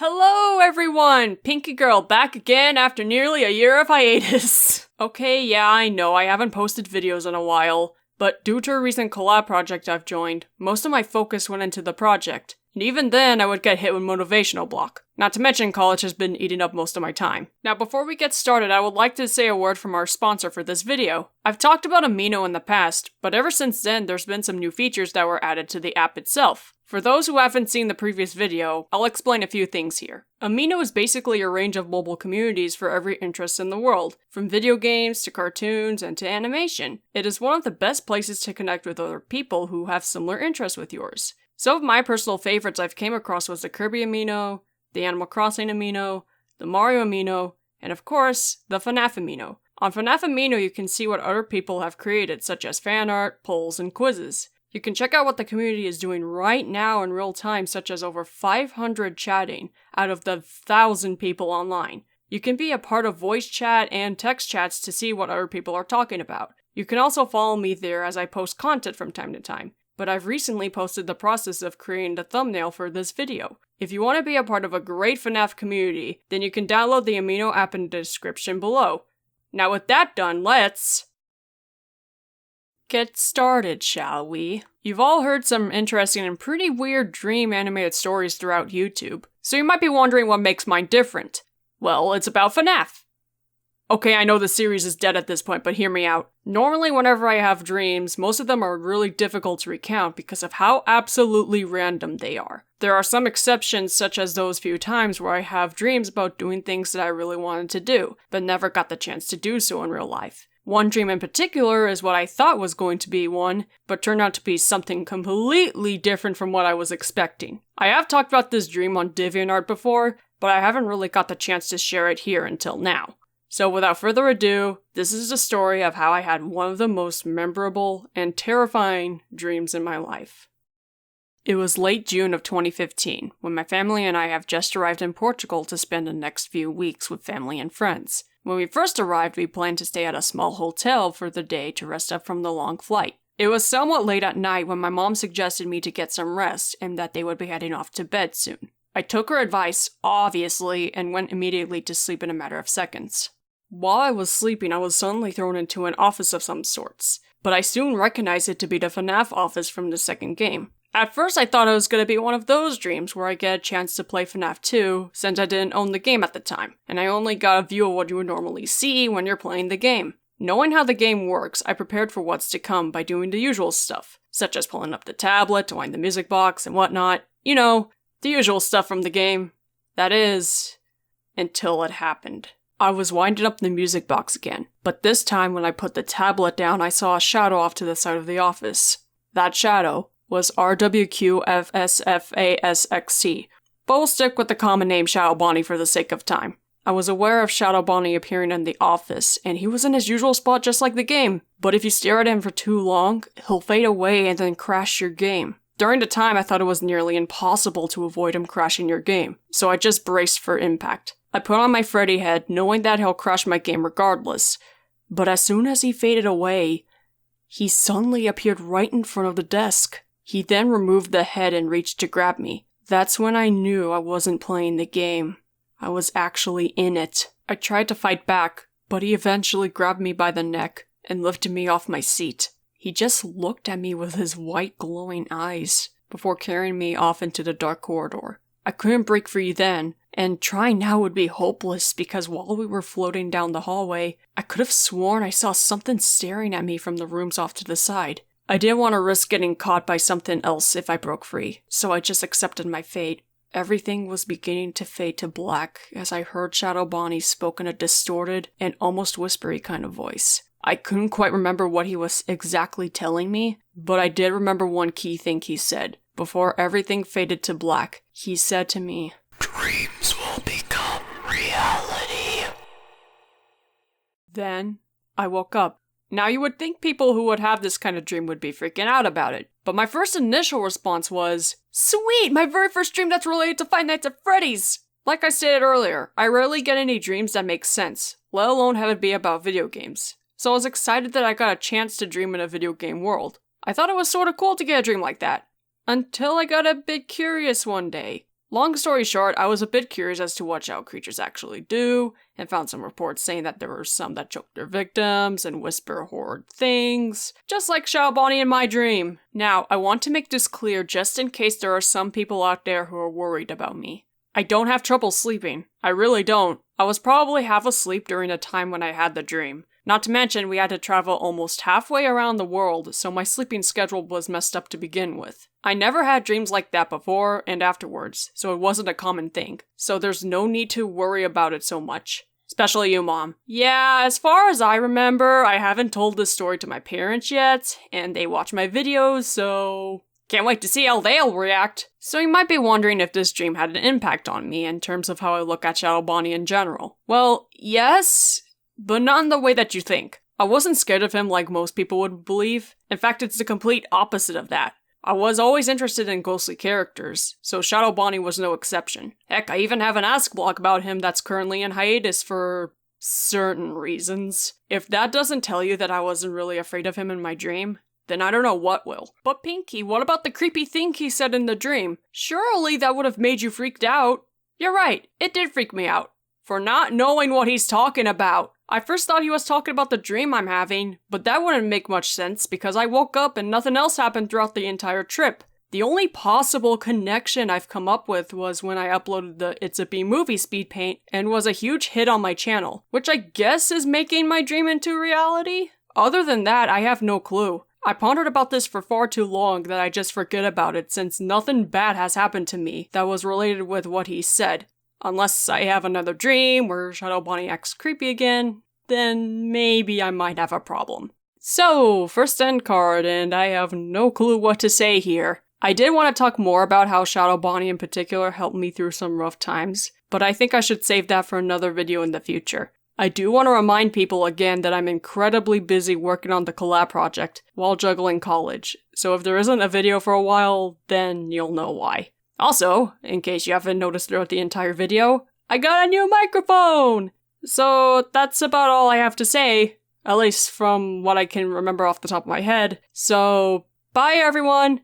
Hello everyone! Pinky Girl back again after nearly a year of hiatus. Okay, yeah, I know I haven't posted videos in a while, but due to a recent collab project I've joined, most of my focus went into the project. And even then, I would get hit with motivational block. Not to mention, college has been eating up most of my time. Now, before we get started, I would like to say a word from our sponsor for this video. I've talked about Amino in the past, but ever since then, there's been some new features that were added to the app itself. For those who haven't seen the previous video, I'll explain a few things here. Amino is basically a range of mobile communities for every interest in the world, from video games to cartoons and to animation. It is one of the best places to connect with other people who have similar interests with yours. Some of my personal favorites I've came across was the Kirby Amino, the Animal Crossing Amino, the Mario Amino, and of course, the FNAF Amino. On FNAF Amino, you can see what other people have created, such as fan art, polls, and quizzes. You can check out what the community is doing right now in real time, such as over 500 chatting out of the 1,000 people online. You can be a part of voice chat and text chats to see what other people are talking about. You can also follow me there as I post content from time to time. But I've recently posted the process of creating the thumbnail for this video. If you want to be a part of a great FNAF community, then you can download the Amino app in the description below. Now with that done, let's get started, shall we? You've all heard some interesting and pretty weird dream animated stories throughout YouTube, so you might be wondering what makes mine different. Well, it's about FNAF. Okay, I know the series is dead at this point, but hear me out. Normally, whenever I have dreams, most of them are really difficult to recount because of how absolutely random they are. There are some exceptions, such as those few times where I have dreams about doing things that I really wanted to do, but never got the chance to do so in real life. One dream in particular is what I thought was going to be one, but turned out to be something completely different from what I was expecting. I have talked about this dream on Deviantart before, but I haven't really got the chance to share it here until now. So without further ado, this is the story of how I had one of the most memorable and terrifying dreams in my life. It was late June of 2015, when my family and I have just arrived in Portugal to spend the next few weeks with family and friends. When we first arrived, we planned to stay at a small hotel for the day to rest up from the long flight. It was somewhat late at night when my mom suggested me to get some rest and that they would be heading off to bed soon. I took her advice, obviously, and went immediately to sleep in a matter of seconds. While I was sleeping, I was suddenly thrown into an office of some sorts, but I soon recognized it to be the FNAF office from the second game. At first, I thought it was going to be one of those dreams where I get a chance to play FNAF 2, since I didn't own the game at the time, and I only got a view of what you would normally see when you're playing the game. Knowing how the game works, I prepared for what's to come by doing the usual stuff, such as pulling up the tablet to wind the music box and whatnot. You know, the usual stuff from the game. That is, until it happened. I was winding up the music box again, but this time when I put the tablet down, I saw a shadow off to the side of the office. That shadow was RWQFSFASXT, but we'll stick with the common name Shadow Bonnie for the sake of time. I was aware of Shadow Bonnie appearing in the office, and he was in his usual spot just like the game, but if you stare at him for too long, he'll fade away and then crash your game. During the time, I thought it was nearly impossible to avoid him crashing your game, so I just braced for impact. I put on my Freddy head, knowing that he'll crash my game regardless, but as soon as he faded away, he suddenly appeared right in front of the desk. He then removed the head and reached to grab me. That's when I knew I wasn't playing the game. I was actually in it. I tried to fight back, but he eventually grabbed me by the neck and lifted me off my seat. He just looked at me with his white glowing eyes before carrying me off into the dark corridor. I couldn't break free then, and trying now would be hopeless because while we were floating down the hallway, I could have sworn I saw something staring at me from the rooms off to the side. I didn't want to risk getting caught by something else if I broke free, so I just accepted my fate. Everything was beginning to fade to black as I heard Shadow Bonnie spoke in a distorted and almost whispery kind of voice. I couldn't quite remember what he was exactly telling me, but I did remember one key thing he said. Before everything faded to black, he said to me, "Dreams will become reality." Then, I woke up. Now you would think people who would have this kind of dream would be freaking out about it, but my first initial response was, "Sweet! My very first dream that's related to Five Nights at Freddy's!" Like I stated earlier, I rarely get any dreams that make sense, let alone have it be about video games. So I was excited that I got a chance to dream in a video game world. I thought it was sorta cool to get a dream like that. Until I got a bit curious one day. Long story short, I was a bit curious as to what shadow creatures actually do, and found some reports saying that there were some that choke their victims and whisper horrid things, just like Shadow Bonnie in my dream. Now, I want to make this clear just in case there are some people out there who are worried about me. I don't have trouble sleeping. I really don't. I was probably half asleep during the time when I had the dream. Not to mention, we had to travel almost halfway around the world, so my sleeping schedule was messed up to begin with. I never had dreams like that before and afterwards, so it wasn't a common thing. So there's no need to worry about it so much. Especially you, Mom. Yeah, as far as I remember, I haven't told this story to my parents yet, and they watch my videos, so can't wait to see how they'll react. So you might be wondering if this dream had an impact on me in terms of how I look at Shadow Bonnie in general. Well, yes, but not in the way that you think. I wasn't scared of him like most people would believe. In fact, it's the complete opposite of that. I was always interested in ghostly characters, so Shadow Bonnie was no exception. Heck, I even have an Ask blog about him that's currently in hiatus for certain reasons. If that doesn't tell you that I wasn't really afraid of him in my dream, then I don't know what will. But Pinky, what about the creepy thing he said in the dream? Surely that would have made you freaked out. You're right, it did freak me out. For not knowing what he's talking about. I first thought he was talking about the dream I'm having, but that wouldn't make much sense because I woke up and nothing else happened throughout the entire trip. The only possible connection I've come up with was when I uploaded the It's a Bee movie speed paint and was a huge hit on my channel, which I guess is making my dream into reality? Other than that, I have no clue. I pondered about this for far too long that I just forget about it since nothing bad has happened to me that was related with what he said. Unless I have another dream where Shadow Bonnie acts creepy again, then maybe I might have a problem. So, first end card, and I have no clue what to say here. I did want to talk more about how Shadow Bonnie in particular helped me through some rough times, but I think I should save that for another video in the future. I do want to remind people again that I'm incredibly busy working on the collab project while juggling college, so if there isn't a video for a while, then you'll know why. Also, in case you haven't noticed throughout the entire video, I got a new microphone! So that's about all I have to say, at least from what I can remember off the top of my head. So, bye everyone!